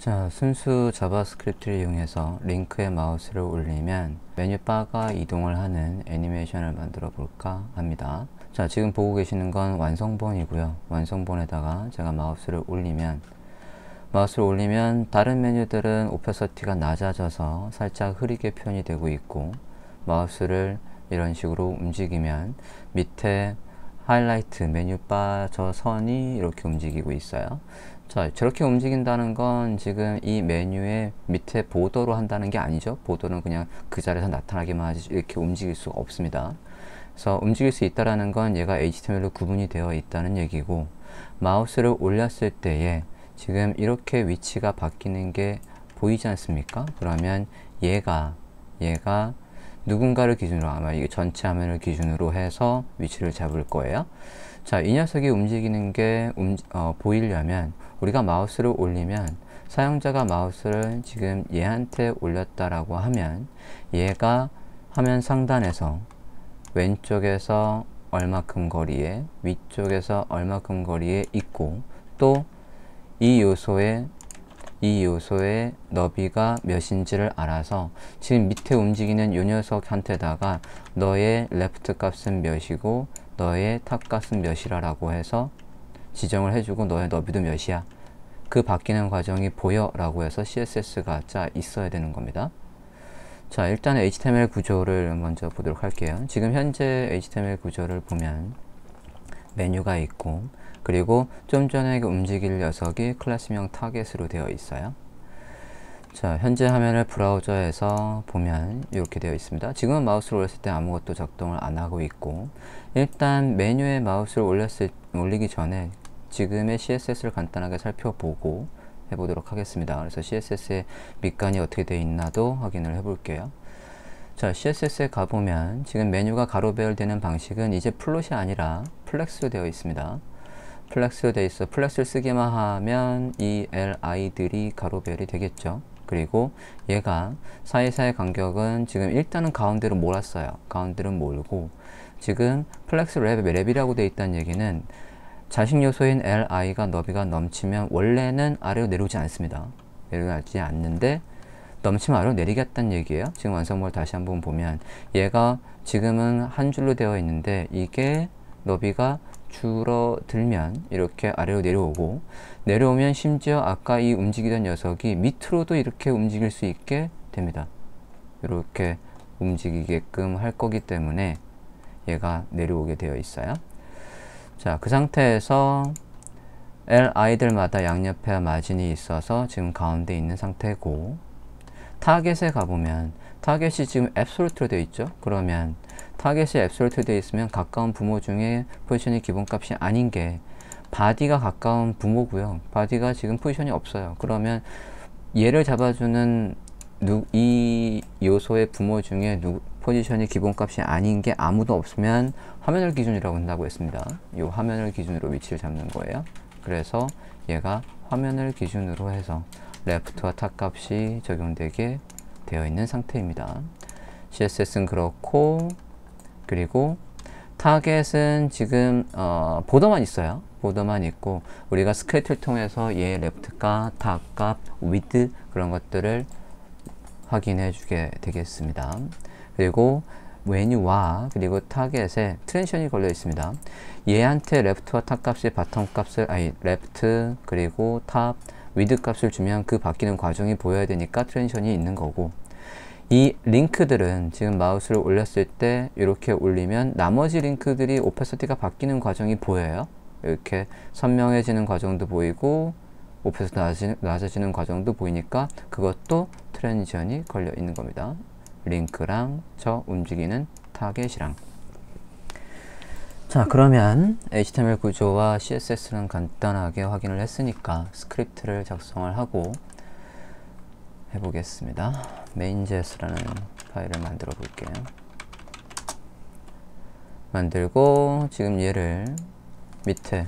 자, 순수 자바스크립트를 이용해서 링크에 마우스를 올리면 메뉴바가 이동을 하는 애니메이션을 만들어 볼까 합니다. 자, 지금 보고 계시는 건 완성본이고요. 완성본에다가 제가 마우스를 올리면 다른 메뉴들은 오페서티가 낮아져서 살짝 흐리게 표현이 되고 있고, 마우스를 이런 식으로 움직이면 밑에 하이라이트 메뉴바 저 선이 이렇게 움직이고 있어요. 자, 저렇게 움직인다는 건 지금 이 메뉴의 밑에 보더로 한다는 게 아니죠. 보더는 그냥 그 자리에서 나타나기만 하지 이렇게 움직일 수가 없습니다. 그래서 움직일 수 있다는 건 얘가 HTML로 구분이 되어 있다는 얘기고, 마우스를 올렸을 때에 지금 이렇게 위치가 바뀌는 게 보이지 않습니까? 그러면 얘가 누군가를 기준으로, 아마 이게 전체 화면을 기준으로 해서 위치를 잡을 거예요. 자, 이 녀석이 움직이는 게 보이려면 우리가 마우스를 올리면, 사용자가 마우스를 지금 얘한테 올렸다라고 하면 얘가 화면 상단에서 왼쪽에서 얼마큼 거리에, 위쪽에서 얼마큼 거리에 있고, 또 이 요소의 너비가 몇인지를 알아서 지금 밑에 움직이는 요 녀석한테다가 너의 레프트 값은 몇이고 너의 탑 값은 몇이라 라고 해서 지정을 해주고, 너의 너비도 몇이야, 그 바뀌는 과정이 보여 라고 해서 CSS가 짜 있어야 되는 겁니다. 자, 일단 HTML 구조를 먼저 보도록 할게요. 지금 현재 HTML 구조를 보면 메뉴가 있고, 그리고 좀 전에 움직일 녀석이 클래스명 타겟으로 되어 있어요. 자, 현재 화면을 브라우저에서 보면 이렇게 되어 있습니다. 지금은 마우스를 올렸을 때 아무것도 작동을 안 하고 있고, 일단 메뉴에 마우스를 올리기 전에 지금의 CSS를 간단하게 살펴보고 해보도록 하겠습니다. 그래서 CSS의 밑간이 어떻게 되어 있나도 확인을 해볼게요. 자, CSS에 가보면 지금 메뉴가 가로 배열되는 방식은 이제 플롯이 아니라 플렉스로 되어 있습니다. 플렉스로 되어 있어. 플렉스를 쓰기만 하면 이 li들이 가로 배열이 되겠죠. 그리고 얘가 사이사이 간격은 지금 일단은 가운데로 몰았어요. 가운데로 몰고, 지금 플렉스 랩이라고 되어 있다는 얘기는 자식 요소인 li가 너비가 넘치면 원래는 아래로 내려오지 않습니다. 내려오지 않는데 넘치면 아래로 내리겠다는 얘기예요. 지금 완성본을 다시 한번 보면 얘가 지금은 한 줄로 되어 있는데, 이게 너비가 줄어들면 이렇게 아래로 내려오고, 내려오면 심지어 아까 이 움직이던 녀석이 밑으로도 이렇게 움직일 수 있게 됩니다. 이렇게 움직이게끔 할 거기 때문에 얘가 내려오게 되어 있어요. 자, 그 상태에서 li들마다 양옆에 마진이 있어서 지금 가운데 있는 상태고, 타겟에 가보면 타겟이 지금 앱솔루트로 되어 있죠. 그러면 타겟이 앱솔루트 되어 있으면 가까운 부모 중에 포지션이 기본값이 아닌 게 바디가 가까운 부모고요. 바디가 지금 포지션이 없어요. 그러면 얘를 잡아주는 이 요소의 부모 중에 포지션이 기본값이 아닌 게 아무도 없으면 화면을 기준이라고 한다고 했습니다. 이 화면을 기준으로 위치를 잡는 거예요. 그래서 얘가 화면을 기준으로 해서 레프트와 탑 값이 적용되게 되어 있는 상태입니다. CSS는 그렇고, 그리고 타겟은 지금 보더만 있어요. 보더만 있고, 우리가 스크립트를 통해서 얘 레프트 값, 탑 값, 위드 그런 것들을 확인해 주게 되겠습니다. 그리고 메뉴와 그리고 타겟에 트랜지션이 걸려 있습니다. 얘한테 레프트와 탑 값의 바텀 값을, 레프트 그리고 탑, 위드 값을 주면 그 바뀌는 과정이 보여야 되니까 트랜지션이 있는 거고, 이 링크들은 지금 마우스를 올렸을 때 이렇게 올리면 나머지 링크들이 오페서티가 바뀌는 과정이 보여요. 이렇게 선명해지는 과정도 보이고 오페서티 낮아지는 과정도 보이니까 그것도 트랜지션이 걸려 있는 겁니다. 링크랑 저 움직이는 타겟이랑. 자, 그러면 HTML 구조와 CSS는 간단하게 확인을 했으니까 스크립트를 작성을 하고 해보겠습니다. main.js라는 파일을 만들어 볼게요. 만들고 지금 얘를 밑에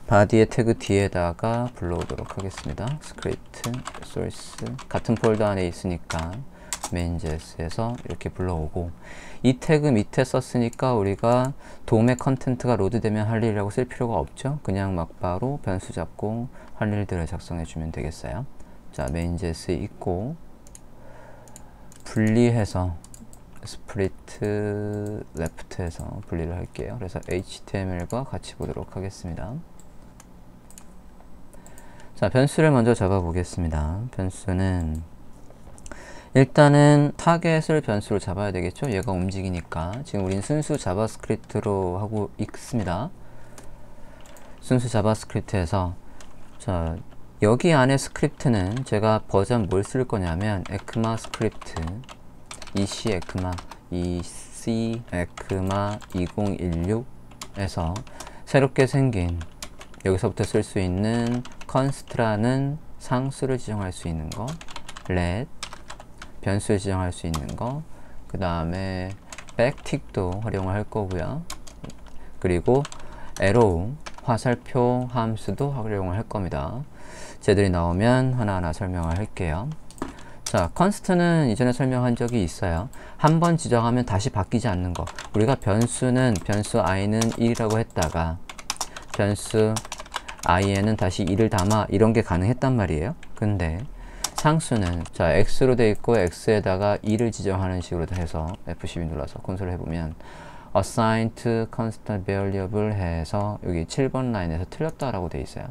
바디의 태그 뒤에다가 불러오도록 하겠습니다. 스크립트, 소스, 같은 폴더 안에 있으니까 main.js에서 이렇게 불러오고, 이 태그 밑에 썼으니까 우리가 돔의 컨텐트가 로드되면 할 일이라고 쓸 필요가 없죠. 그냥 막바로 변수 잡고 할 일들을 작성해 주면 되겠어요. 자, main.js 있고 분리해서 스플리트 레프트에서 분리를 할게요. 그래서 HTML과 같이 보도록 하겠습니다. 자, 변수를 먼저 잡아 보겠습니다. 변수는 일단은 타겟을 변수로 잡아야 되겠죠. 얘가 움직이니까. 지금 우린 순수 자바스크립트로 하고 있습니다. 순수 자바스크립트에서 자, 여기 안에 스크립트는 제가 버전 뭘 쓸 거냐면 에크마 스크립트 EC 에크마 2016에서 새롭게 생긴 여기서부터 쓸 수 있는 const라는 상수를 지정할 수 있는 거, let 변수를 지정할 수 있는 거, 그 다음에 backtick도 활용을 할 거고요. 그리고 arrow 화살표 함수도 활용을 할 겁니다. 쟤들이 나오면 하나하나 설명을 할게요. 자, const는 이전에 설명한 적이 있어요. 한번 지정하면 다시 바뀌지 않는 거. 우리가 변수는 변수 i는 1이라고 했다가 변수 i에는 다시 2를 담아 이런 게 가능했단 말이에요. 근데 상수는 자, x로 돼 있고 x에다가 2를 지정하는 식으로 해서 F12 눌러서 콘솔을 해보면 assign to constant variable 해서 여기 7번 라인에서 틀렸다라고 돼 있어요.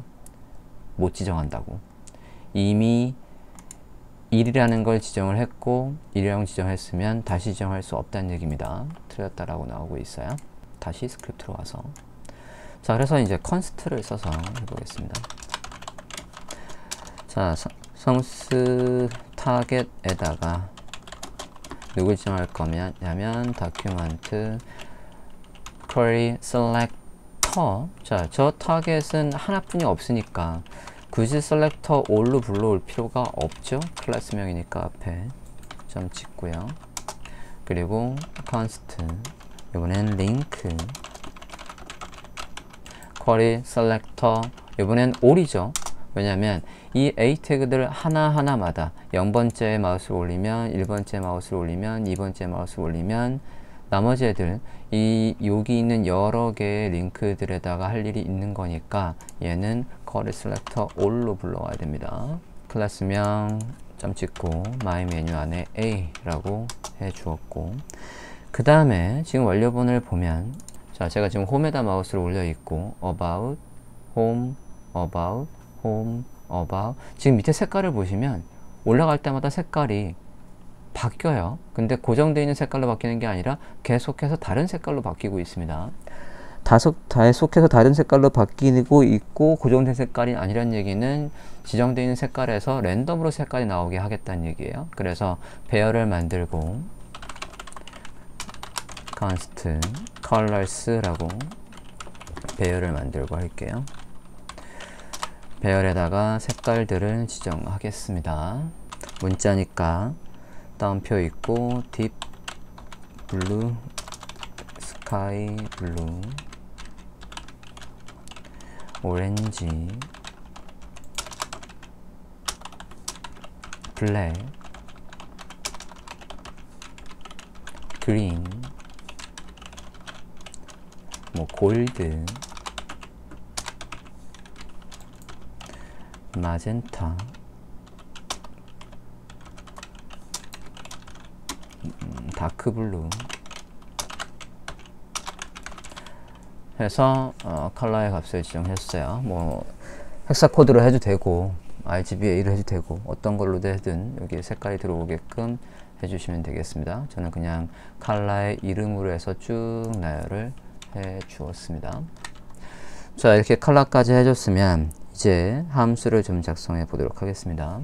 못 지정한다고. 이미 1이라는 걸 지정을 했고 1이라고 지정했으면 다시 지정할 수 없다는 얘기입니다. 틀렸다라고 나오고 있어요. 다시 스크립트로 와서 자, 그래서 이제 const를 써서 해보겠습니다. 자, 성스 타겟에다가 누굴 지정할 거냐면 document query selector. 자, 저 타겟은 하나뿐이 없으니까 굳이 selector all로 불러올 필요가 없죠. 클래스명이니까 앞에 점 찍고요. 그리고 const 이번엔 link query selector 이번엔 all이죠. 왜냐면 이 A 태그들 하나하나마다 0번째 마우스를 올리면 1번째 마우스를 올리면 2번째 마우스를 올리면 나머지 애들 여기 있는 여러 개의 링크들에다가 할 일이 있는 거니까 얘는 query selector all로 불러와야 됩니다. 클래스명 점 찍고 my 메뉴 안에 A라고 해 주었고 그 다음에 지금 완료본을 보면 자, 제가 지금 홈에다 마우스를 올려 있고 about, home, about, home, about 지금 밑에 색깔을 보시면 올라갈 때마다 색깔이 바뀌어요. 근데 고정되어 있는 색깔로 바뀌는 게 아니라 계속해서 다른 색깔로 바뀌고 있습니다. 계속해서 다른 색깔로 바뀌고 있고 고정된 색깔이 아니란 얘기는 지정되어 있는 색깔에서 랜덤으로 색깔이 나오게 하겠다는 얘기예요. 그래서 배열을 만들고 const colors라고 배열을 만들고 할게요. 배열에다가 색깔들을 지정하겠습니다. 문자니까 따옴표 있고 deep blue, sky blue, orange, black, green, 뭐 골드, 마젠타, 다크 블루 해서 컬러의 값을 지정했어요. 뭐 헥사 코드로 해도 되고 RGBA로 해도 되고 어떤 걸로 되든 여기 색깔이 들어오게끔 해주시면 되겠습니다. 저는 그냥 컬러의 이름으로 해서 쭉 나열을 해 주었습니다. 자, 이렇게 컬러까지 해줬으면 이제 함수를 좀 작성해 보도록 하겠습니다.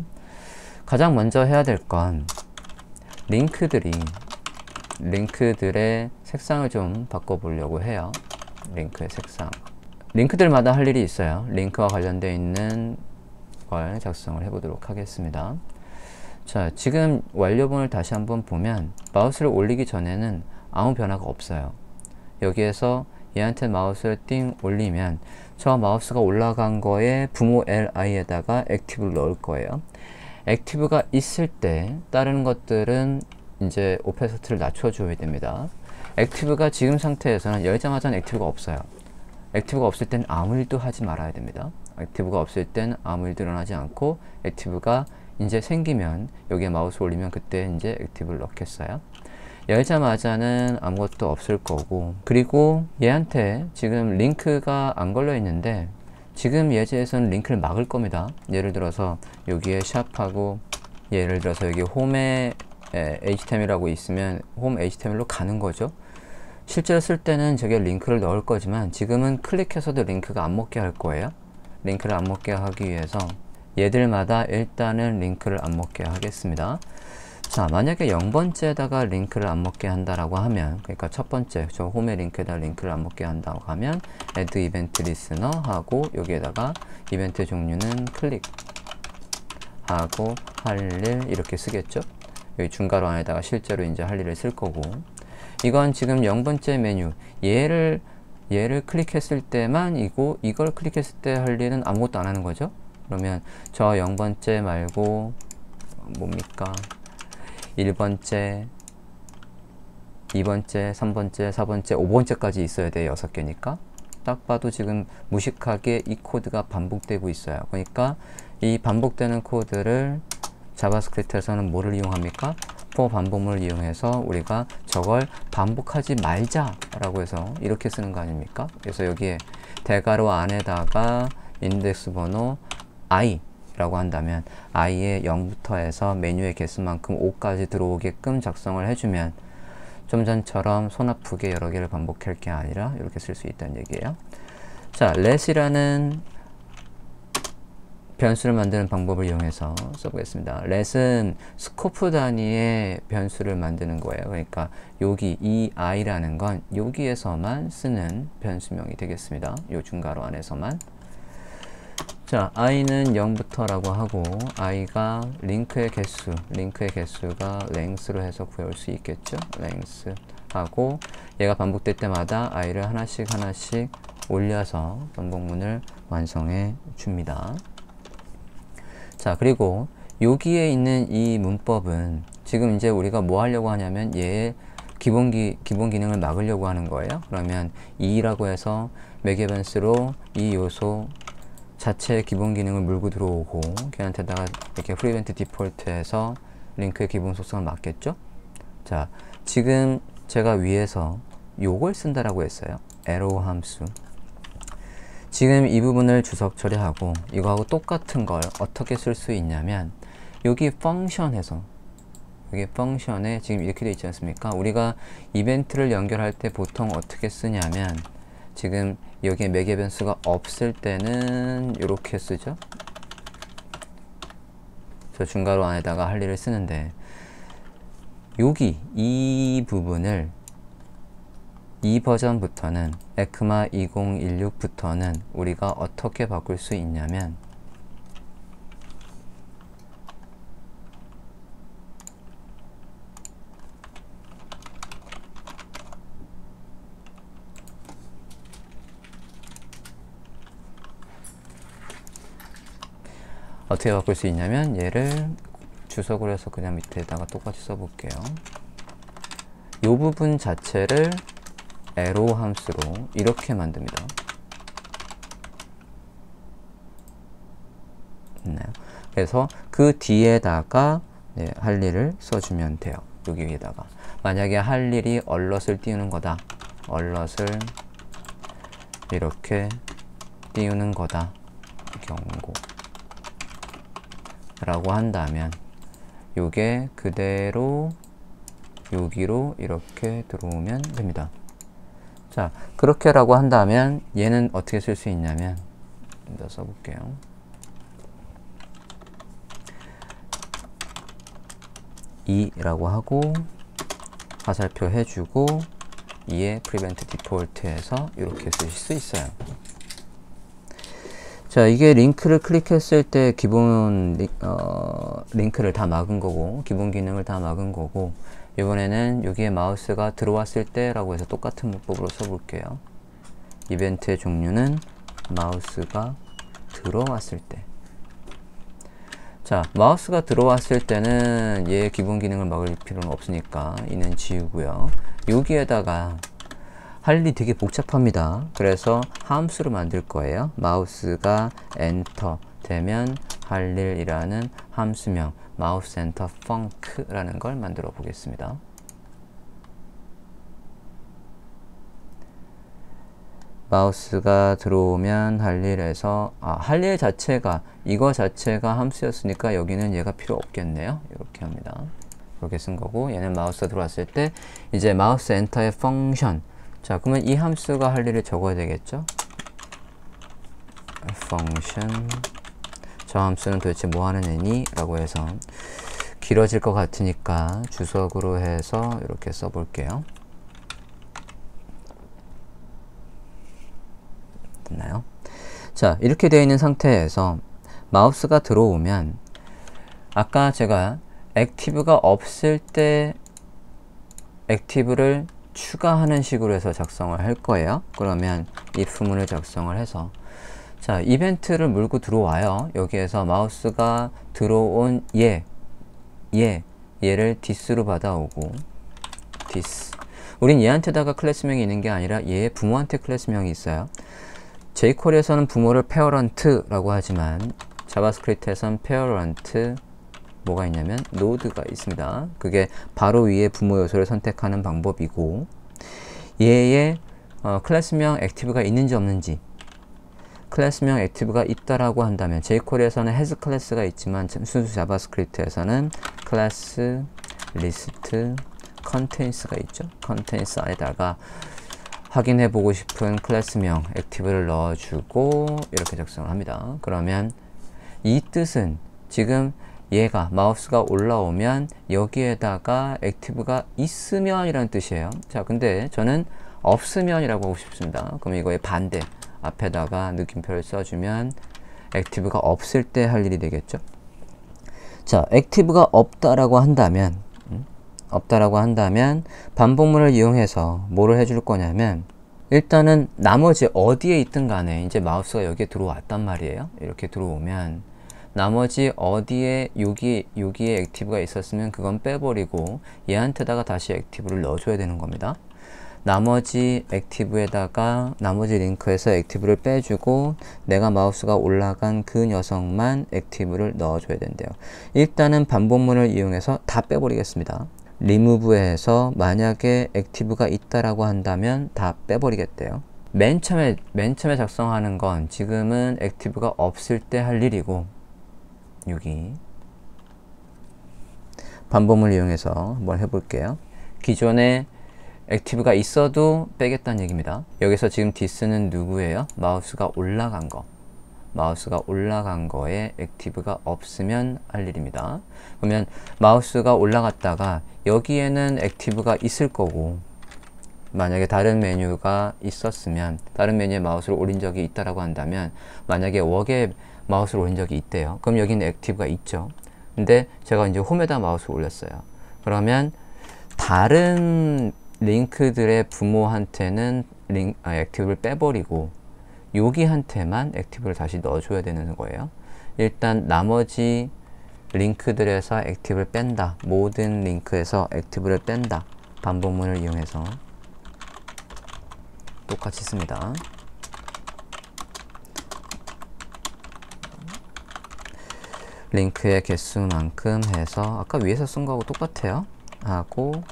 가장 먼저 해야 될 건 링크들의 색상을 좀 바꿔보려고 해요. 링크의 색상. 링크들마다 할 일이 있어요. 링크와 관련되어 있는 걸 작성을 해보도록 하겠습니다. 자, 지금 완료본을 다시 한번 보면 마우스를 올리기 전에는 아무 변화가 없어요. 여기에서 얘한테 마우스를 띵 올리면 저 마우스가 올라간 거에 부모 li에다가 액티브를 넣을 거예요. 액티브가 있을 때 다른 것들은 이제 오페서트를 낮춰줘야 됩니다. 액티브가 지금 상태에서는 열자마자 액티브가 없어요. 액티브가 없을 땐 아무 일도 하지 말아야 됩니다. 액티브가 없을 땐 아무 일도 일어나지 않고 액티브가 이제 생기면 여기에 마우스 올리면 그때 이제 액티브를 넣겠어요. 열자마자는 아무것도 없을 거고, 그리고 얘한테 지금 링크가 안 걸려 있는데 지금 예제에서는 링크를 막을 겁니다. 예를 들어서 여기에 샵하고, 예를 들어서 여기 홈에 HTML이라고 있으면 홈 HTML로 가는 거죠. 실제로 쓸 때는 저게 링크를 넣을 거지만 지금은 클릭해서도 링크가 안 먹게 할 거예요. 링크를 안 먹게 하기 위해서 얘들마다 일단은 링크를 안 먹게 하겠습니다. 자, 만약에 0번째에다가 링크를 안 먹게 한다라고 하면, 그러니까 첫 번째 저 홈의 링크에다 링크를 안 먹게 한다고 하면 add event listener 하고 여기에다가 이벤트 종류는 클릭 하고 할 일 이렇게 쓰겠죠. 여기 중괄호 안에다가 실제로 이제 할 일을 쓸 거고, 이건 지금 0번째 메뉴 얘를 클릭했을 때만 이고, 이걸 클릭했을 때 할 일은 아무것도 안 하는 거죠. 그러면 저 0번째 말고 뭡니까? 1번째, 2번째, 3번째, 4번째, 5번째까지 있어야 돼요. 6개니까. 딱 봐도 지금 무식하게 이 코드가 반복되고 있어요. 그러니까 이 반복되는 코드를 자바스크립트에서는 뭐를 이용합니까? for 반복문을 이용해서 우리가 저걸 반복하지 말자 라고 해서 이렇게 쓰는 거 아닙니까? 그래서 여기에 대괄호 안에다가 인덱스 번호 i 라고 한다면 i의 0부터 해서 메뉴의 개수만큼 5까지 들어오게끔 작성을 해주면 좀 전처럼 손 아프게 여러 개를 반복할 게 아니라 이렇게 쓸 수 있다는 얘기예요. 자, let이라는 변수를 만드는 방법을 이용해서 써보겠습니다. let은 스코프 단위의 변수를 만드는 거예요. 그러니까 여기 이 i라는 건 여기에서만 쓰는 변수명이 되겠습니다. 요 중괄호 안에서만. 자, i는 0부터 라고 하고 i가 링크의 개수가 length로 해서 구할 수 있겠죠. length 하고 얘가 반복될 때마다 i를 하나씩 올려서 반복문을 완성해 줍니다. 자, 그리고 여기에 있는 이 문법은 지금 이제 우리가 뭐 하려고 하냐면 얘의 기본 기능을 막으려고 하는 거예요. 그러면 이라고 해서 맥에벤스로 이 요소 자체의 기본 기능을 물고 들어오고 걔한테다가 이렇게 프리벤트 디폴트해서 링크의 기본 속성을 맞겠죠. 자, 지금 제가 위에서 요걸 쓴다라고 했어요. arrow 함수. 지금 이 부분을 주석 처리하고 이거하고 똑같은 걸 어떻게 쓸 수 있냐면 여기 펑션에서, 여기 펑션에 지금 이렇게 되어 있지 않습니까? 우리가 이벤트를 연결할 때 보통 어떻게 쓰냐면 지금 여기에 맥에벤스가 없을 때는 이렇게 쓰죠. 저 중괄호 안에다가 할 일을 쓰는데 여기 이 부분을 이 버전부터는 에크마 2016부터는 우리가 어떻게 바꿀 수 있냐면 어떻게 바꿀 수 있냐면 얘를 주석으로 해서 그냥 밑에다가 똑같이 써볼게요. 이 부분 자체를 arrow 함수로 이렇게 만듭니다. 그래서 그 뒤에다가 할 일을 써주면 돼요. 여기 위에다가 만약에 할 일이 alert을 띄우는 거다, alert을 이렇게 띄우는 거다 경고 라고 한다면 요게 그대로 여기로 이렇게 들어오면 됩니다. 자, 그렇게 라고 한다면 얘는 어떻게 쓸 수 있냐면 더 써볼게요. 라고 하고 화살표 해주고 이에 prevent default에서 이렇게 쓰실 수 있어요. 자, 이게 링크를 클릭했을 때 기본 링크를 다 막은 거고 기본 기능을 다 막은 거고, 이번에는 여기에 마우스가 들어왔을 때 라고 해서 똑같은 문법으로 써볼게요. 이벤트의 종류는 마우스가 들어왔을 때. 자, 마우스가 들어왔을 때는 얘의 기본 기능을 막을 필요는 없으니까 이는 지우고요. 여기에다가 할 일이 되게 복잡합니다. 그래서 함수를 만들 거예요. 마우스가 엔터 되면 할 일이라는 함수명 mouse enter func라는 걸 만들어 보겠습니다. 마우스가 들어오면 할 일에서 할 일 자체가 이거 자체가 함수였으니까 여기는 얘가 필요 없겠네요. 이렇게 합니다. 그렇게 쓴 거고, 얘는 마우스가 들어왔을 때 이제 마우스 엔터의 펑션. 자, 그러면 이 함수가 할 일을 적어야 되겠죠. 펑션, 저 함수는 도대체 뭐 하는 애니? 라고 해서 길어질 것 같으니까 주석으로 해서 이렇게 써볼게요. 됐나요? 자, 이렇게 되어 있는 상태에서 마우스가 들어오면 아까 제가 액티브가 없을 때 액티브를 추가하는 식으로 해서 작성을 할 거예요. 그러면 if문을 작성을 해서, 자, 이벤트를 물고 들어와요. 여기에서 마우스가 들어온 얘를 this로 받아오고, this. 우린 얘한테다가 클래스명이 있는 게 아니라 얘의 부모한테 클래스명이 있어요. jQuery에서는 부모를 parent라고 하지만 자바스크립트에서는 parent 뭐가 있냐면 node가 있습니다. 그게 바로 위에 부모 요소를 선택하는 방법이고, 얘의 클래스명 액티브가 있는지 없는지, 클래스명 액티브가 있다라고 한다면 jQuery에서는 has 클래스가 있지만 순수 자바스크립트에서는 클래스 리스트 contains가 있죠. contains 안에다가 확인해 보고 싶은 클래스명 액티브를 넣어주고 이렇게 작성을 합니다. 그러면 이 뜻은 지금 얘가 마우스가 올라오면 여기에다가 액티브가 있으면 이라는 뜻이에요. 자, 근데 저는 없으면 이라고 하고 싶습니다. 그럼 이거의 반대 앞에다가 느낌표를 써주면 액티브가 없을 때 할 일이 되겠죠. 자, 액티브가 없다라고 한다면 반복문을 이용해서 뭐를 해줄 거냐면, 일단은 나머지 어디에 있든 간에 이제 마우스가 여기에 들어왔단 말이에요. 이렇게 들어오면 나머지 어디에 여기에 액티브가 있었으면 그건 빼버리고 얘한테다가 다시 액티브를 넣어줘야 되는 겁니다. 나머지 액티브에다가 나머지 링크에서 액티브를 빼주고 내가 마우스가 올라간 그 녀석만 액티브를 넣어줘야 된대요. 일단은 반복문을 이용해서 다 빼버리겠습니다. 리무브에서 만약에 액티브가 있다라고 한다면 다 빼버리겠대요. 맨 처음에 작성하는 건 지금은 액티브가 없을 때 할 일이고, 여기 반복문을 이용해서 한번 해볼게요. 기존에 액티브가 있어도 빼겠다는 얘기입니다. 여기서 지금 this는 누구예요? 마우스가 올라간 거. 마우스가 올라간 거에 액티브가 없으면 할 일입니다. 그러면 마우스가 올라갔다가 여기에는 액티브가 있을 거고, 만약에 다른 메뉴가 있었으면 다른 메뉴에 마우스를 올린 적이 있다라고 한다면, 만약에 웍에 마우스를 올린 적이 있대요. 그럼 여기는 액티브가 있죠. 근데 제가 이제 홈에다 마우스를 올렸어요. 그러면 다른 링크들의 부모한테는 액티브를 빼버리고 여기한테만 액티브를 다시 넣어줘야 되는 거예요. 일단 나머지 링크들에서 액티브를 뺀다. 모든 링크에서 액티브를 뺀다. 반복문을 이용해서 똑같이 씁니다. 링크의 개수만큼 해서 아까 위에서 쓴 거하고 똑같아요. 하고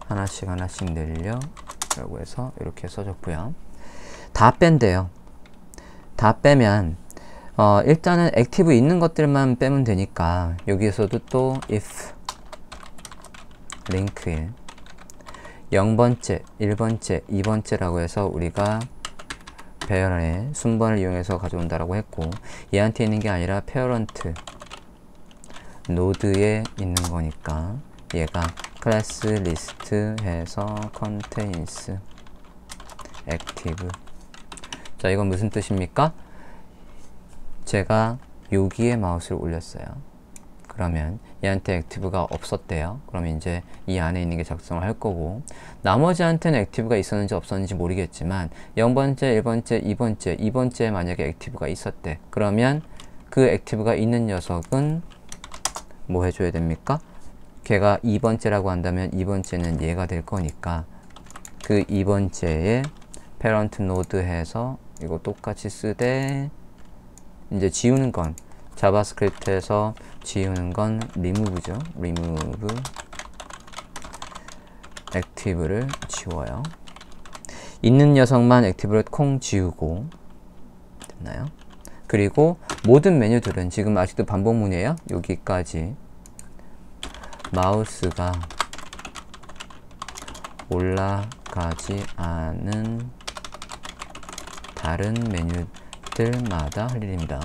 하나씩 늘려 라고 해서 이렇게 써줬고요. 다 뺀대요. 다 빼면 일단은 액티브 있는 것들만 빼면 되니까 여기에서도 또 if 링크에 0번째, 1번째, 2번째라고 해서 우리가 배열의 순번을 이용해서 가져온다라고 했고, 얘한테 있는 게 아니라 parent 노드에 있는 거니까 얘가 클래스 리스트 해서 contains active. 자, 이건 무슨 뜻입니까? 제가 여기에 마우스를 올렸어요. 그러면 얘한테 액티브가 없었대요. 그럼 이제 이 안에 있는 게 작성을 할 거고, 나머지한테는 액티브가 있었는지 없었는지 모르겠지만 0번째, 1번째, 2번째에 만약에 액티브가 있었대. 그러면 그 액티브가 있는 녀석은 뭐 해줘야 됩니까? 걔가 2번째라고 한다면 2번째는 얘가 될 거니까 그 2번째에 parent node 해서 이거 똑같이 쓰되, 이제 지우는 건 자바스크립트에서 지우는 건 remove죠. remove active를 지워요. 있는 녀석만 액티브를 콩 지우고, 됐나요? 그리고 모든 메뉴들은 지금 아직도 반복문이에요. 여기까지 마우스가 올라가지 않은 다른 메뉴들마다 할 일입니다.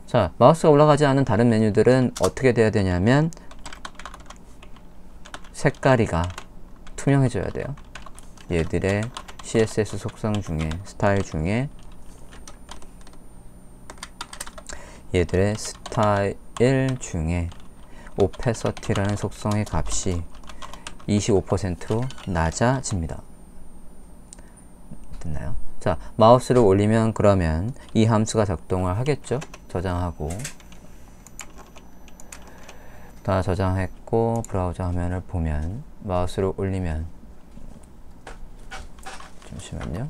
자, 마우스가 올라가지 않은 다른 메뉴들은 어떻게 돼야 되냐면 색깔이가 투명해져야 돼요. 얘들의 CSS 속성 중에, 스타일 중에 얘들의 스타일 중에 opacity라는 속성의 값이 25%로 낮아집니다. 됐나요? 자, 마우스를 올리면 그러면 이 함수가 작동을 하겠죠? 저장하고, 다 저장했고 브라우저 화면을 보면, 마우스를 올리면, 잠시만요,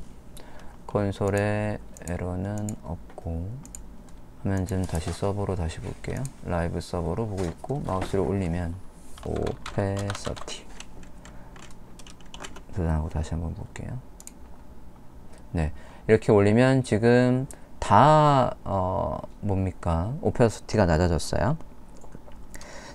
콘솔에 에러는 없고, 화면 좀 다시 서버로 다시 볼게요. 라이브 서버로 보고 있고, 마우스를 올리면 opacity, 저장하고 다시 한번 볼게요. 네, 이렇게 올리면 지금 다 뭡니까? 오페시티가 낮아졌어요.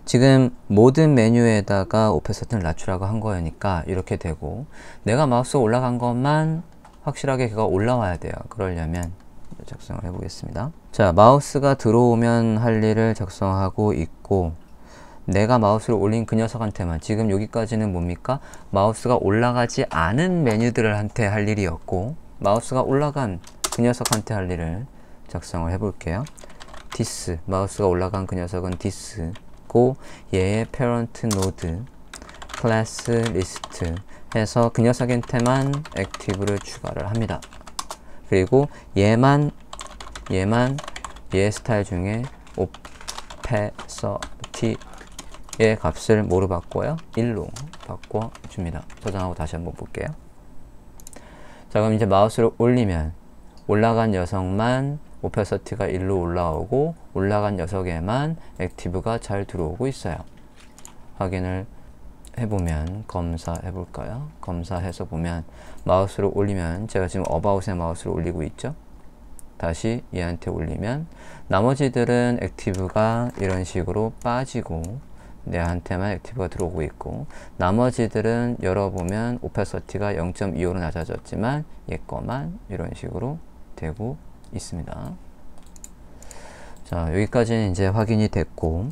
지금 모든 메뉴에다가 오페시티를 낮추라고 한 거니까 이렇게 되고, 내가 마우스가 올라간 것만 확실하게 그가 올라와야 돼요. 그러려면 작성을 해 보겠습니다. 자, 마우스가 들어오면 할 일을 작성하고 있고, 내가 마우스를 올린 그 녀석한테만, 지금 여기까지는 뭡니까? 마우스가 올라가지 않은 메뉴들을 한테 할 일이었고, 마우스가 올라간 그 녀석한테 할 일을 작성을 해 볼게요. this, 마우스가 올라간 그 녀석은 this고, 얘의 parent node class list 해서 그 녀석한테만 active를 추가를 합니다. 그리고 얘 스타일 중에 opacity의 값을 뭐로 바꿔요? 1로 바꿔줍니다. 저장하고 다시 한번 볼게요. 자, 그럼 이제 마우스를 올리면 올라간 녀석만 opacity가 1로 올라오고, 올라간 녀석에만 액티브가 잘 들어오고 있어요. 확인을 해보면, 검사해 볼까요? 검사해서 보면 마우스를 올리면, 제가 지금 about에 마우스를 올리고 있죠. 다시 얘한테 올리면 나머지들은 액티브가 이런 식으로 빠지고 내한테만 액티브가 들어오고 있고, 나머지들은 열어보면 opacity가 0.25로 낮아졌지만 얘 거만 이런 식으로 되고 있습니다. 자, 여기까지는 이제 확인이 됐고,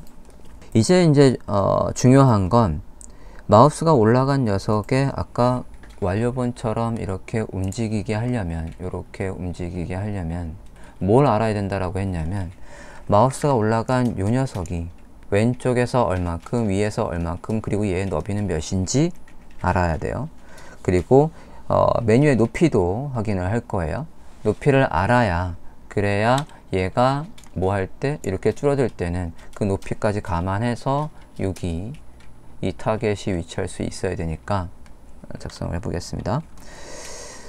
이제 중요한 건 마우스가 올라간 녀석의 아까 완료본처럼 이렇게 움직이게 하려면, 이렇게 움직이게 하려면 뭘 알아야 된다라고 했냐면, 마우스가 올라간 요 녀석이 왼쪽에서 얼만큼, 위에서 얼만큼, 그리고 얘의 너비는 몇인지 알아야 돼요. 그리고 메뉴의 높이도 확인을 할 거예요. 높이를 알아야, 그래야 얘가 뭐 할 때, 이렇게 줄어들 때는 그 높이까지 감안해서 여기 이 타겟이 위치할 수 있어야 되니까 작성을 해 보겠습니다.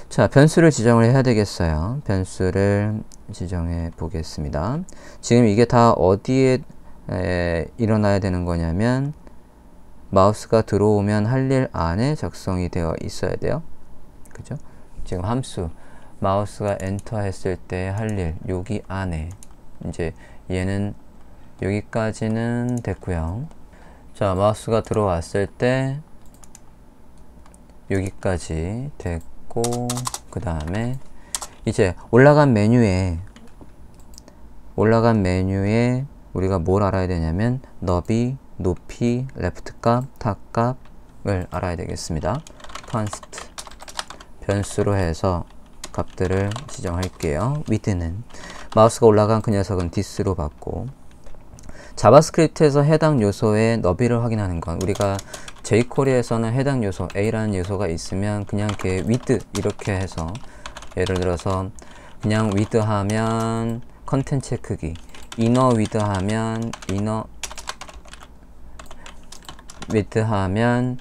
자, 변수를 지정을 해야 되겠어요. 변수를 지정해 보겠습니다. 지금 이게 다 어디에 일어나야 되는 거냐면, 마우스가 들어오면 할 일 안에 작성이 되어 있어야 돼요. 그죠? 지금 함수 마우스가 엔터 했을 때 할 일, 여기 안에, 이제 얘는 여기까지는 됐고요. 자, 마우스가 들어왔을 때 여기까지 됐고, 그 다음에 이제 올라간 메뉴에 우리가 뭘 알아야 되냐면 너비, 높이, 레프트 값, 탑 값을 알아야 되겠습니다. const 변수로 해서 값들을 지정할게요. width는 마우스가 올라간 그 녀석은 this로 받고, 자바스크립트에서 해당 요소의 너비를 확인하는 건, 우리가 jQuery에서는 해당 요소 A라는 요소가 있으면 그냥 이렇게 width 이렇게 해서, 예를 들어서 그냥 width 하면 컨텐츠의 크기, inner width 하면 width 하면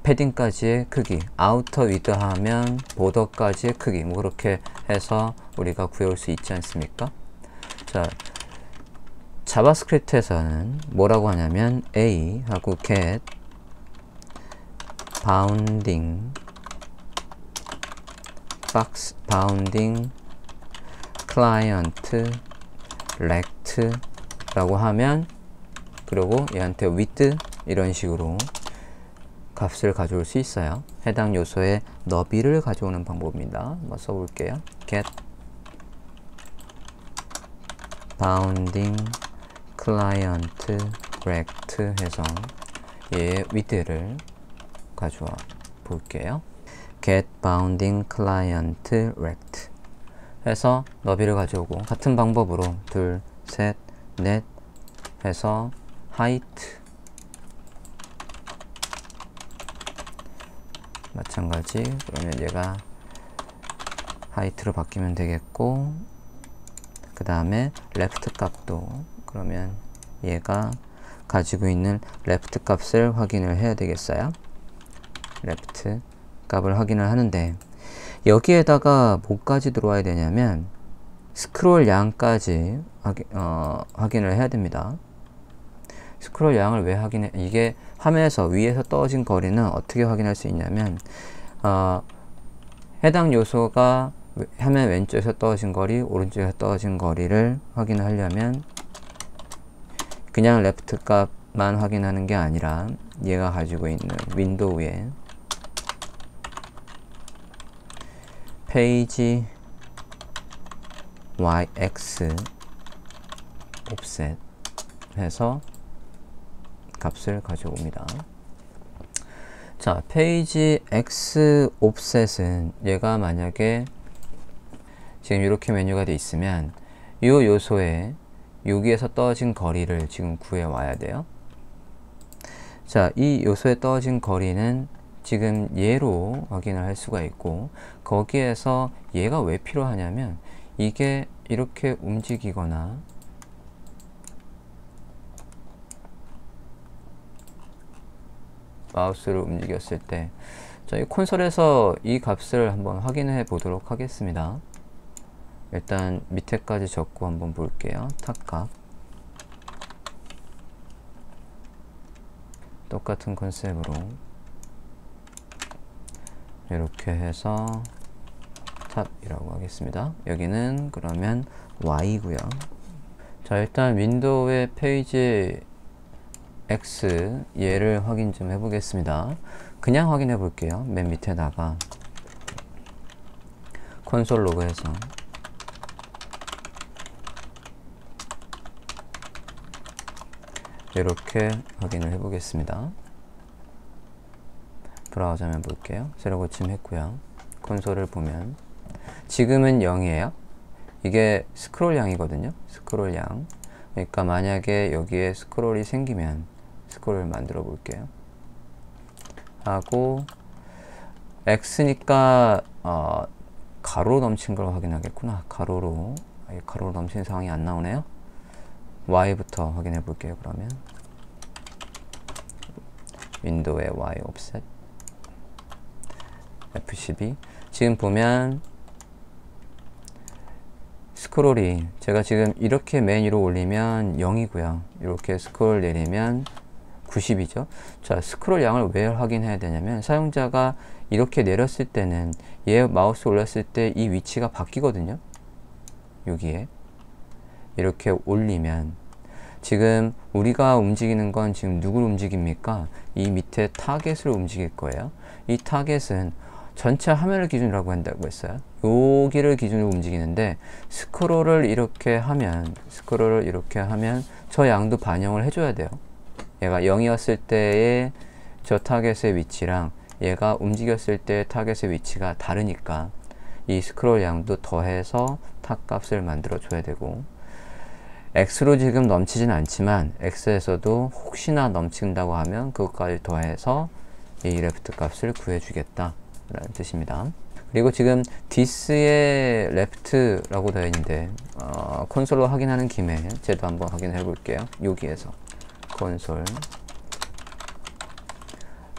패딩까지의 크기, outer width 하면 보더까지의 크기, 뭐 그렇게 해서 우리가 구해올 수 있지 않습니까? 자, 자바스크립트에서는 뭐라고 하냐면 a 하고 get bounding box bounding client rect 라고 하면, 그리고 얘한테 width 이런 식으로 값을 가져올 수 있어요. 해당 요소의 너비를 가져오는 방법입니다. 한번 써볼게요. get bounding client rect 해서 얘의 width를 가져와 볼게요. get bounding client rect 해서 너비를 가져오고, 같은 방법으로 둘, 셋, 넷 해서 height 마찬가지. 그러면 얘가 height로 바뀌면 되겠고, 그 다음에 left 값도 그러면 얘가 가지고 있는 left 값을 확인을 해야 되겠어요. left 값을 확인을 하는데, 여기에다가 뭐까지 들어와야 되냐면 스크롤 양까지 확인을 해야 됩니다. 스크롤 양을 왜 확인해? 이게 화면에서 위에서 떨어진 거리는 어떻게 확인할 수 있냐면, 해당 요소가 화면 왼쪽에서 떨어진 거리, 오른쪽에서 떨어진 거리를 확인하려면 그냥 레프트 값만 확인하는 게 아니라 얘가 가지고 있는 윈도우에 페이지 yx offset 해서 값을 가져옵니다. 자, 페이지 x offset은 얘가 만약에 지금 이렇게 메뉴가 돼 있으면 이 요소에 여기에서 떨어진 거리를 지금 구해 와야 돼요. 자, 이 요소에 떨어진 거리는 지금 얘로 확인을 할 수가 있고, 거기에서 얘가 왜 필요하냐면 이게 이렇게 움직이거나 마우스를 움직였을 때, 저희 콘솔에서 이 값을 한번 확인해 보도록 하겠습니다. 일단 밑에까지 적고 한번 볼게요. 탑값 똑같은 컨셉으로 이렇게 해서 탑이라고 하겠습니다. 여기는 그러면 Y고요. 자, 일단 윈도우의 페이지 X 얘를 확인 좀 해보겠습니다. 그냥 확인해 볼게요. 맨 밑에다가 콘솔 로그에서 이렇게 확인을 해보겠습니다. 브라우저 화면 볼게요. 새로 고침했고요. 콘솔을 보면 지금은 0이에요. 이게 스크롤 양이거든요. 스크롤 양. 그러니까 만약에 여기에 스크롤이 생기면 스크롤을 만들어 볼게요. 하고 X니까 가로로 넘친 걸 확인하겠구나. 가로로 넘친 상황이 안 나오네요. Y부터 확인해 볼게요. 그러면 윈도우의 Y offset F12. 지금 보면 스크롤이 제가 지금 이렇게 맨 위로 올리면 0이고요. 이렇게 스크롤 내리면 90이죠. 자, 스크롤 양을 왜 확인해야 되냐면 사용자가 이렇게 내렸을 때는 얘 마우스 올렸을 때 이 위치가 바뀌거든요. 여기에 이렇게 올리면 지금 우리가 움직이는 건 지금 누구를 움직입니까? 이 밑에 타겟을 움직일 거예요. 이 타겟은 전체 화면을 기준으로 한다고 했어요. 여기를 기준으로 움직이는데 스크롤을 이렇게 하면 저 양도 반영을 해줘야 돼요. 얘가 0이었을 때의 저 타겟의 위치랑 얘가 움직였을 때의 타겟의 위치가 다르니까 이 스크롤 양도 더해서 탑값을 만들어 줘야 되고, X로 지금 넘치진 않지만 X에서도 혹시나 넘친다고 하면 그것까지 더해서 이 레프트 값을 구해주겠다 라는 뜻입니다. 그리고 지금 this의 left라고 되어 있는데 콘솔로 확인하는 김에 쟤도 한번 확인해 볼게요. 여기에서 콘솔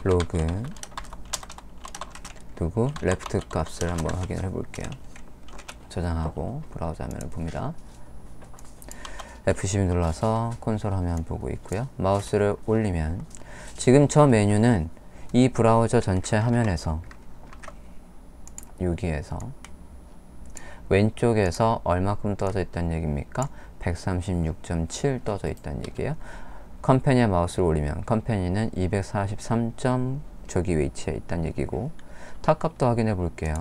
로그 두고 레프트 값을 한번 확인해 볼게요. 저장하고 브라우저 화면을 봅니다. F12 눌러서 콘솔 화면 보고 있고요. 마우스를 올리면 지금 저 메뉴는 이 브라우저 전체 화면에서 여기에서 왼쪽에서 얼마큼 떠져 있다는 얘기입니까? 136.7 떠져 있다는 얘기예요. 컴퍼니에 마우스를 올리면 컴퍼니는 243. 저기 위치에 있다는 얘기고, 탑값도 확인해 볼게요.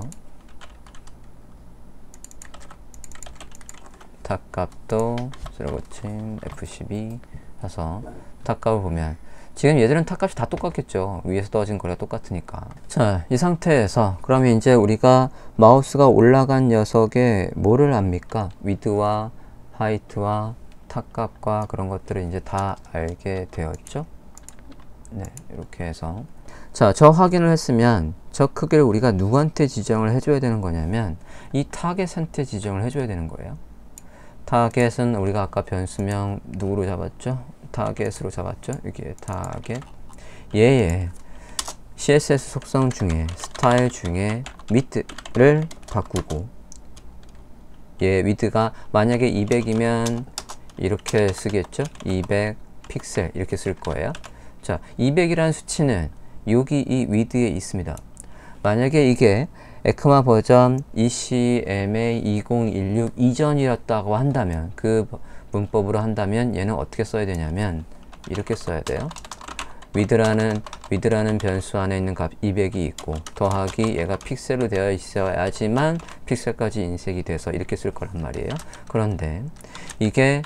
탑값도 쓸어고침 F12 해서 탑값을 보면 지금 얘들은 탑값이 다 똑같겠죠. 위에서 떠진 거랑 똑같으니까. 자, 이 상태에서 그러면 이제 우리가 마우스가 올라간 녀석의 뭐를 압니까? 위드와 하이트와 탑값과 그런 것들을 이제 다 알게 되었죠. 네, 이렇게 해서 자, 저 확인을 했으면 저 크기를 우리가 누구한테 지정을 해줘야 되는 거냐면 이 타겟한테 지정을 해줘야 되는 거예요. 타겟은 우리가 아까 변수명 누구로 잡았죠? 타겟으로 잡았죠? 이게 타겟. 얘의 CSS 속성 중에 스타일 중에 width를 바꾸고, 얘 width가 만약에 200이면 이렇게 쓰겠죠? 200 픽셀 이렇게 쓸 거예요. 자, 200이라는 수치는 여기 이 width에 있습니다. 만약에 이게 에크마 버전 ECMA 2016 이전이었다고 한다면, 그 문법으로 한다면 얘는 어떻게 써야 되냐면 이렇게 써야 돼요. width라는 변수 안에 있는 값 200이 있고 더하기 얘가 픽셀로 되어 있어야지만 픽셀까지 인색이 돼서 이렇게 쓸 거란 말이에요. 그런데 이게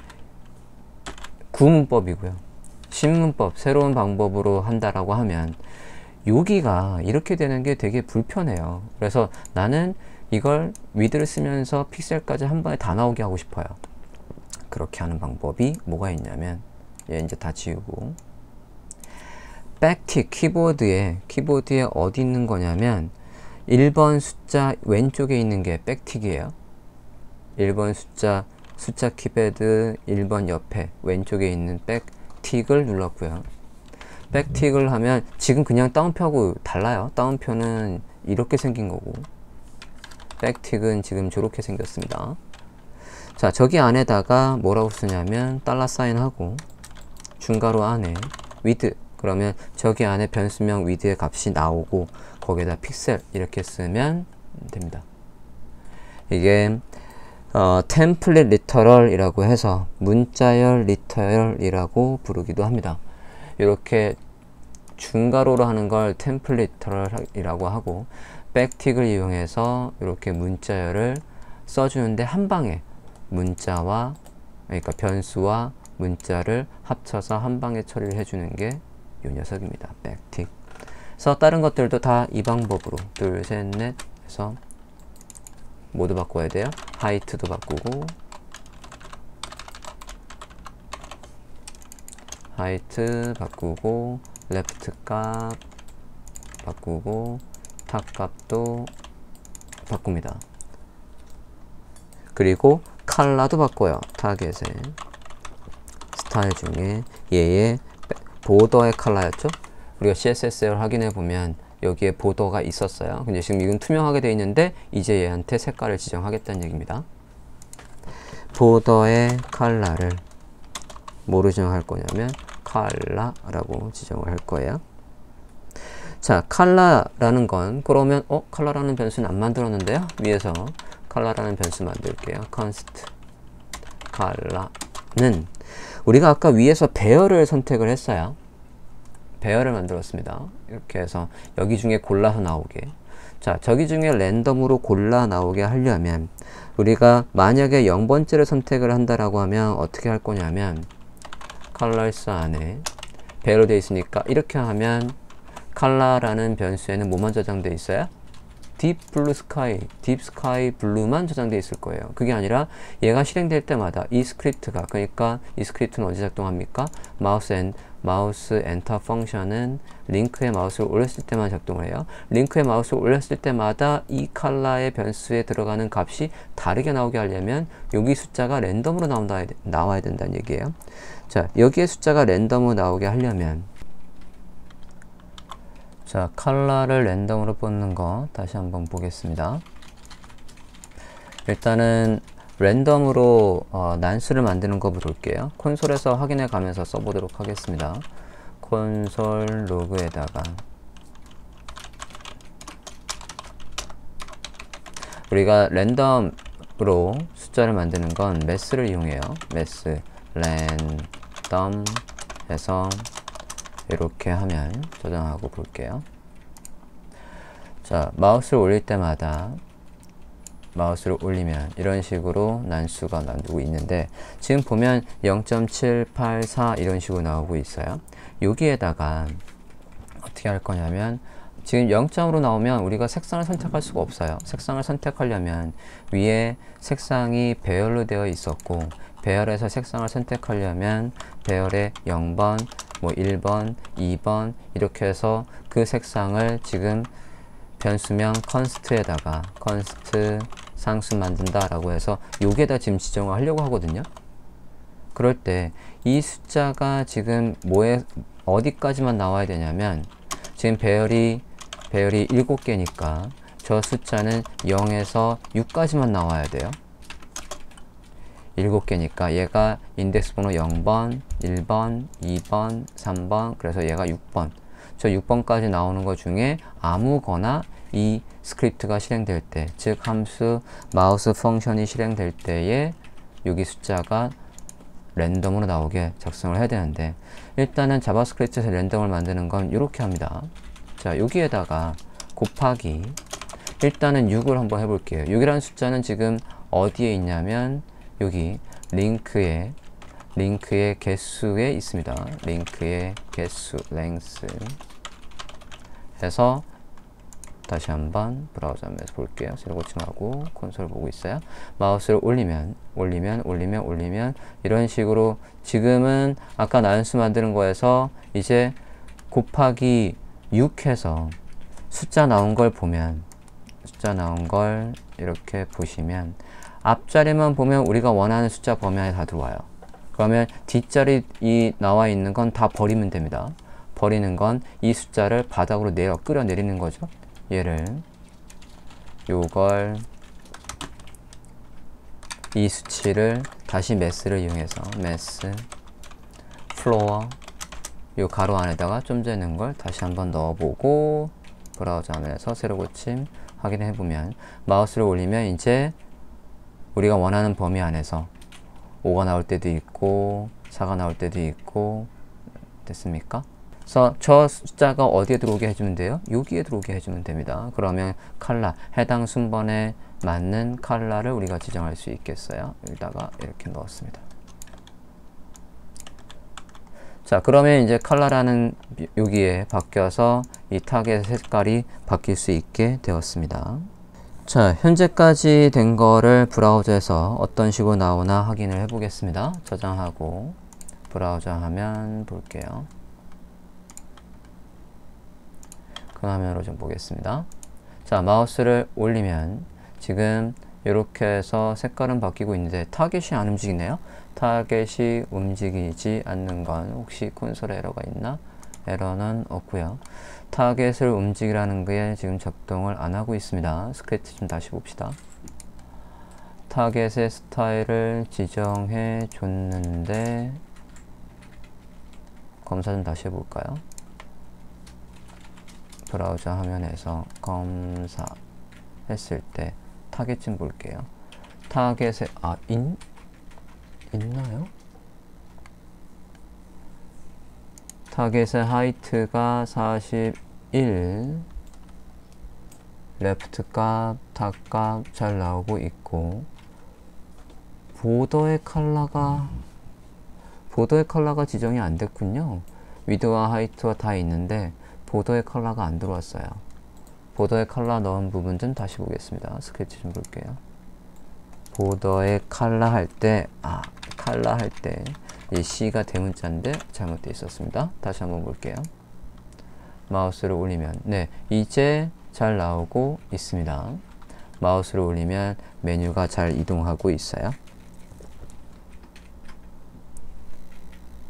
구문법이고요. 신문법, 새로운 방법으로 한다라고 하면 여기가 이렇게 되는 게 되게 불편해요. 그래서 나는 이걸 width를 쓰면서 픽셀까지 한 번에 다 나오게 하고 싶어요. 그렇게 하는 방법이 뭐가 있냐면, 얘 이제 다 지우고 백틱, 키보드에 어디 있는 거냐면 1번 숫자 왼쪽에 있는 게 백틱이에요. 1번 숫자 키패드 1번 옆에 왼쪽에 있는 백틱을 눌렀고요. 백틱을 하면 지금 그냥 다운표하고 달라요. 다운표는 이렇게 생긴 거고 백틱은 지금 저렇게 생겼습니다. 자, 저기 안에다가 뭐라고 쓰냐면 $사인 하고 중괄호 안에 width, 그러면 저기 안에 변수명 width의 값이 나오고 거기에다 픽셀 이렇게 쓰면 됩니다. 이게 템플릿 리터럴이라고 해서 문자열 리터럴이라고 부르기도 합니다. 이렇게 중괄호로 하는 걸 템플릿 리터럴이라고 하고, 백틱을 이용해서 이렇게 문자열을 써주는데 한 방에 문자와, 그러니까 변수와 문자를 합쳐서 한 방에 처리를 해주는 게 이 녀석입니다. 백틱. 그래서 다른 것들도 다 이 방법으로 둘, 셋, 넷 해서 모두 바꿔야 돼요. 하이트도 바꾸고, 하이트 바꾸고, 레프트 값 바꾸고, 탑 값도 바꿉니다. 그리고 컬러도 바꿔요. 타겟의 스타일 중에 얘의 보더의 컬러였죠. 우리가 CSS를 확인해 보면 여기에 보더가 있었어요. 근데 지금 이건 투명하게 되어 있는데 이제 얘한테 색깔을 지정하겠다는 얘기입니다. 보더의 컬러를 뭐로 지정할 거냐면 컬러라고 지정을 할 거예요. 자, 컬러라는 건 그러면 컬러라는 변수는 안 만들었는데요. 위에서 컬러라는 변수 만들게요. const 컬러는 우리가 아까 위에서 배열을 선택을 했어요. 배열을 만들었습니다. 이렇게 해서 여기 중에 골라서 나오게. 자, 저기 중에 랜덤으로 골라 나오게 하려면 우리가 만약에 0번째를 선택을 한다라고 하면 어떻게 할 거냐면 colors 안에 배열로 되어 있으니까 이렇게 하면 color라는 변수에는 뭐만 저장되어 있어요? deep blue sky, deep sky blue만 저장되어 있을 거예요. 그게 아니라 얘가 실행될 때마다 이 스크립트가, 그러니까 이 스크립트는 언제 작동합니까? 마우스 엔터 펑션은 링크에 마우스를 올렸을 때만 작동을 해요. 링크에 마우스를 올렸을 때마다 이 컬러의 변수에 들어가는 값이 다르게 나오게 하려면 여기 숫자가 랜덤으로 나와야 된다는 얘기예요. 자, 여기에 숫자가 랜덤으로 나오게 하려면, 자, 컬러를 랜덤으로 뽑는 거 다시 한번 보겠습니다. 일단은 랜덤으로 난수를 만드는 거 볼게요. 콘솔에서 확인해 가면서 써보도록 하겠습니다. 콘솔 로그에다가 우리가 랜덤으로 숫자를 만드는 건 매스를 이용해요. 매스 랜덤 해서 이렇게 하면 저장하고 볼게요. 자, 마우스를 올릴 때마다 마우스를 올리면 이런 식으로 난수가 나오고 있는데 지금 보면 0.784 이런 식으로 나오고 있어요. 여기에다가 어떻게 할 거냐면 지금 0점으로 나오면 우리가 색상을 선택할 수가 없어요. 색상을 선택하려면 위에 색상이 배열로 되어 있었고 배열에서 색상을 선택하려면 배열에 0번, 뭐 1번, 2번 이렇게 해서 그 색상을 지금 변수명 const에다가 const 상수 만든다 라고 해서 여기에다 지금 지정을 하려고 하거든요. 그럴 때 이 숫자가 지금 어디까지만 나와야 되냐면 지금 배열이 7개니까 저 숫자는 0에서 6까지만 나와야 돼요. 7개니까 얘가 인덱스 번호 0번, 1번, 2번, 3번 그래서 얘가 6번 저 6번까지 나오는 것 중에 아무거나 이 스크립트가 실행될 때, 즉 함수 마우스 펑션이 실행될 때에 여기 숫자가 랜덤으로 나오게 작성을 해야 되는데 일단은 자바스크립트에서 랜덤을 만드는 건 이렇게 합니다. 자, 여기에다가 곱하기 일단은 6을 한번 해볼게요. 6이라는 숫자는 지금 어디에 있냐면 여기 링크의 개수에 있습니다. 링크의 개수 length 해서 다시 한번 브라우저 하면서 볼게요. 세로 고침하고 콘솔 보고 있어요. 마우스를 올리면 이런 식으로 지금은 아까 난수 만드는 거에서 이제 곱하기 6 해서 숫자 나온 걸 보면 이렇게 보시면 앞자리만 보면 우리가 원하는 숫자 범위 안에 다 들어와요. 그러면 뒷자리 나와 있는 건 다 버리면 됩니다. 버리는 건 이 숫자를 바닥으로 끌어 내리는 거죠. 얘를 이 수치를 다시 매스를 이용해서 매스 플로어 요 가로 안에다가 좀 전에 넣은 걸 다시 한번 넣어보고 브라우저 하면서 세로 고침 확인해 보면 마우스를 올리면 이제 우리가 원하는 범위 안에서 5가 나올 때도 있고 4가 나올 때도 있고 됐습니까? 그래서 저 숫자가 어디에 들어오게 해주면 돼요? 여기에 들어오게 해주면 됩니다. 그러면 컬러, 해당 순번에 맞는 컬러를 우리가 지정할 수 있겠어요. 여기다가 이렇게 넣었습니다. 자, 그러면 이제 컬러라는 여기에 바뀌어서 이 타겟 색깔이 바뀔 수 있게 되었습니다. 자, 현재까지 된 거를 브라우저에서 어떤 식으로 나오나 확인을 해 보겠습니다. 저장하고 브라우저 하면 볼게요. 그 화면으로 좀 보겠습니다. 자, 마우스를 올리면 지금 이렇게 해서 색깔은 바뀌고 있는데 타겟이 안 움직이네요. 타겟이 움직이지 않는 건 혹시 콘솔에 에러가 있나? 에러는 없고요. 타겟을 움직이라는 게 지금 작동을 안 하고 있습니다. 스크립트 좀 다시 봅시다. 타겟의 스타일을 지정해 줬는데 검사 좀 다시 해볼까요? 브라우저 화면에서 검사 했을 때 타겟 좀 볼게요. 타겟에 있나요? 타겟의 하이트가 41 레프트 값, 탑 값 잘 나오고 있고 보더의 컬러가 지정이 안 됐군요. 위드와 하이트와 다 있는데 보더의 컬러가 안 들어왔어요. 보더의 컬러 넣은 부분 좀 다시 보겠습니다. 스케치 좀 볼게요. 보더의 컬러 할 때 이 C가 대문자인데 잘못되어 있었습니다. 다시 한번 볼게요. 마우스를 올리면 네, 이제 잘 나오고 있습니다. 마우스를 올리면 메뉴가 잘 이동하고 있어요.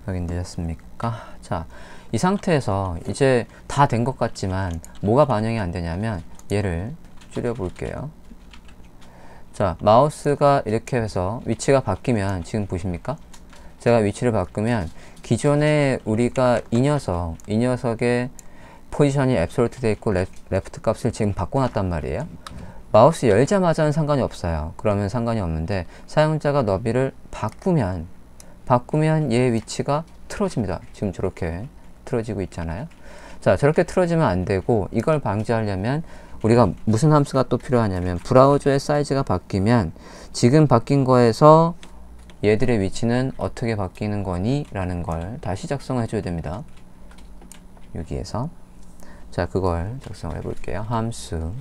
확인되셨습니까? 자, 이 상태에서 이제 다 된 것 같지만 뭐가 반영이 안 되냐면 얘를 줄여 볼게요. 자, 마우스가 이렇게 해서 위치가 바뀌면 지금 보십니까? 제가 위치를 바꾸면 기존에 우리가 이 녀석의 포지션이 앱솔루트 되어 있고 레프트 값을 지금 바꿔놨단 말이에요. 마우스 열자마자는 상관이 없어요. 그러면 상관이 없는데 사용자가 너비를 바꾸면 얘 위치가 틀어집니다. 지금 저렇게 틀어지고 있잖아요. 자, 저렇게 틀어지면 안 되고 이걸 방지하려면 우리가 무슨 함수가 또 필요하냐면 브라우저의 사이즈가 바뀌면 지금 바뀐 거에서 얘들의 위치는 어떻게 바뀌는 거니? 라는 걸 다시 작성해 줘야 됩니다. 여기에서 자, 그걸 작성을 해 볼게요. 함수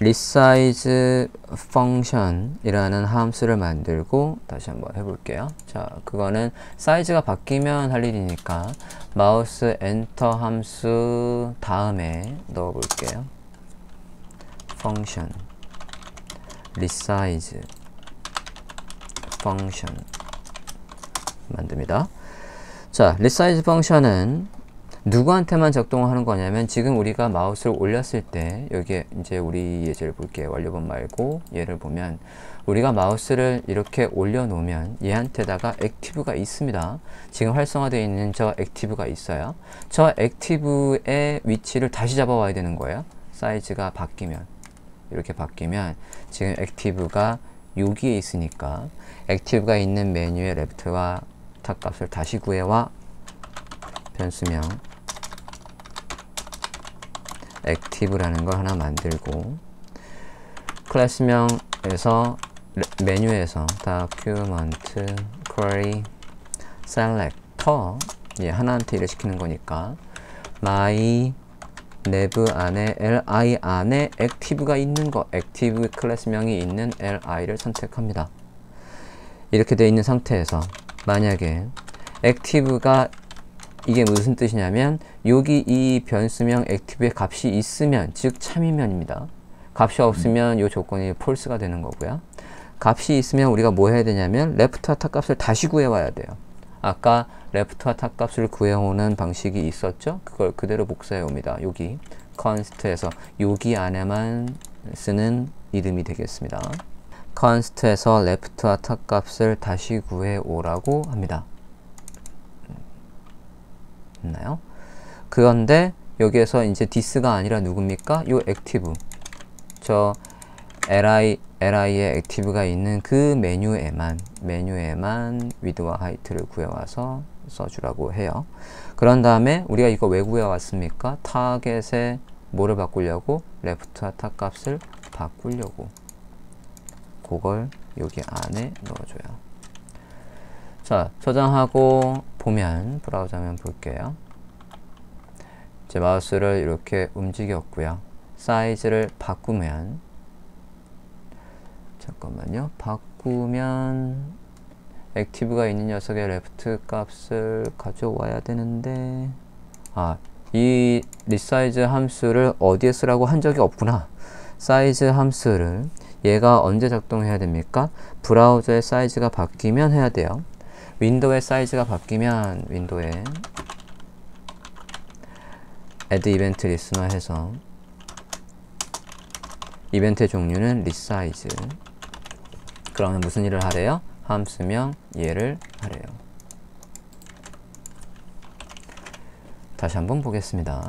resize function 이라는 함수를 만들고 다시 한번 해볼게요. 자, 그거는 사이즈가 바뀌면 할 일이니까 마우스 엔터 함수 다음에 넣어 볼게요. function resize function 만듭니다. 자, resize function은 누구한테만 작동하는 거냐면 지금 우리가 마우스를 올렸을 때 여기에 이제 우리 예제를 볼게요. 완료본 말고 얘를 보면 우리가 마우스를 이렇게 올려놓으면 얘한테다가 액티브가 있습니다. 지금 활성화되어 있는 저 액티브가 있어요. 저 액티브의 위치를 다시 잡아와야 되는 거예요. 사이즈가 바뀌면 이렇게 바뀌면 지금 액티브가 여기에 있으니까 액티브가 있는 메뉴의 레프트와 탑 값을 다시 구해와 변수명 액티브라는 걸 하나 만들고 클래스명에서 메뉴에서 document query selector 하나한테 일을 시키는 거니까 my nav 안에 li 안에 액티브가 있는 거 액티브 클래스명이 있는 li를 선택합니다. 이렇게 되어 있는 상태에서 만약에 액티브가 이게 무슨 뜻이냐면 여기 이 변수명 액티브의 값이 있으면 즉 참이면입니다. 값이 없으면 이 조건이 false가 되는 거고요. 값이 있으면 우리가 뭐 해야 되냐면 left와 top 값을 다시 구해와야 돼요. 아까 left와 top 값을 구해오는 방식이 있었죠? 그걸 그대로 복사해 옵니다. 여기 const에서 여기 안에만 쓰는 이름이 되겠습니다. const에서 left와 top 값을 다시 구해오라고 합니다. 있나요? 그런데 여기에서 이제 this가 아니라 누굽니까? 요 액티브 저 li의 액티브가 있는 그 메뉴에만 width와 height를 구해와서 써주라고 해요. 그런 다음에 우리가 이거 왜 구해왔습니까? 타겟에 뭐를 바꾸려고? left와 top 값을 바꾸려고 그걸 여기 안에 넣어줘요. 자, 저장하고 보면 브라우저 화면 볼게요. 제 마우스를 이렇게 움직였고요. 사이즈를 바꾸면 잠깐만요. 바꾸면 액티브가 있는 녀석의 레프트 값을 가져와야 되는데 이 resize 함수를 어디에 쓰라고 한 적이 없구나. 사이즈 함수를 얘가 언제 작동해야 됩니까? 브라우저의 사이즈가 바뀌면 해야 돼요. 윈도우의 사이즈가 바뀌면 윈도우에 add event listener 해서 이벤트의 종류는 resize. 그러면 무슨 일을 하래요? 함수명 얘를 하래요. 다시 한번 보겠습니다.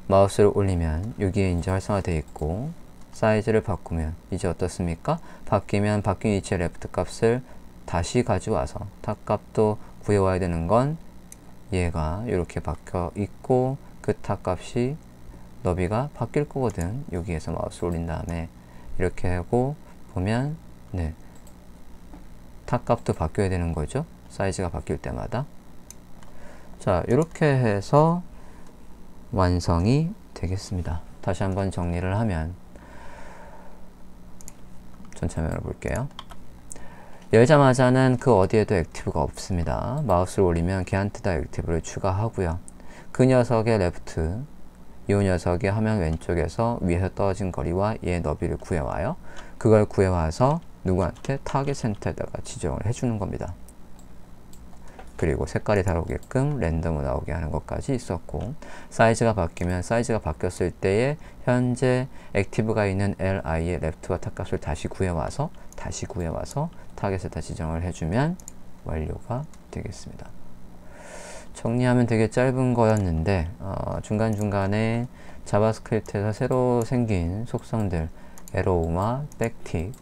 마우스를 올리면 여기에 이제 활성화되어 있고 사이즈를 바꾸면 이제 어떻습니까? 바뀌면 바뀐 위치의 레프트 값을 다시 가져와서 탑 값도 구해와야 되는 건 얘가 이렇게 박혀 있고 그 탑 값이 너비가 바뀔 거거든. 여기에서 마우스 올린 다음에 이렇게 하고 보면 탑 값도 바뀌어야 되는 거죠. 사이즈가 바뀔 때마다. 자, 이렇게 해서 완성이 되겠습니다. 다시 한번 정리를 하면 전체 화면을 볼게요. 열자마자는 그 어디에도 액티브가 없습니다. 마우스를 올리면 걔한테다 액티브를 추가하고요. 그 녀석의 레프트, 이 녀석의 화면 왼쪽에서 위에서 떨어진 거리와 얘의 너비를 구해와요. 그걸 구해와서 누구한테 타겟 센터에다가 지정을 해주는 겁니다. 그리고 색깔이 다르게끔 랜덤으로 나오게 하는 것까지 있었고, 사이즈가 바뀌면 사이즈가 바뀌었을 때에 현재 액티브가 있는 li의 left와 탑 값을 다시 구해와서 타겟에다 지정을 해주면 완료가 되겠습니다. 정리하면 되게 짧은 거였는데 중간중간에 자바스크립트에서 새로 생긴 속성들 에로우마, 백틱,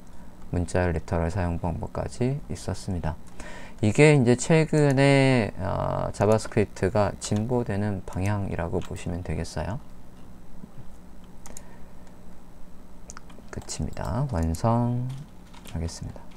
문자 리터럴 사용 방법까지 있었습니다. 이게 이제 최근에 자바스크립트가 진보되는 방향이라고 보시면 되겠어요. 끝입니다. 완성하겠습니다.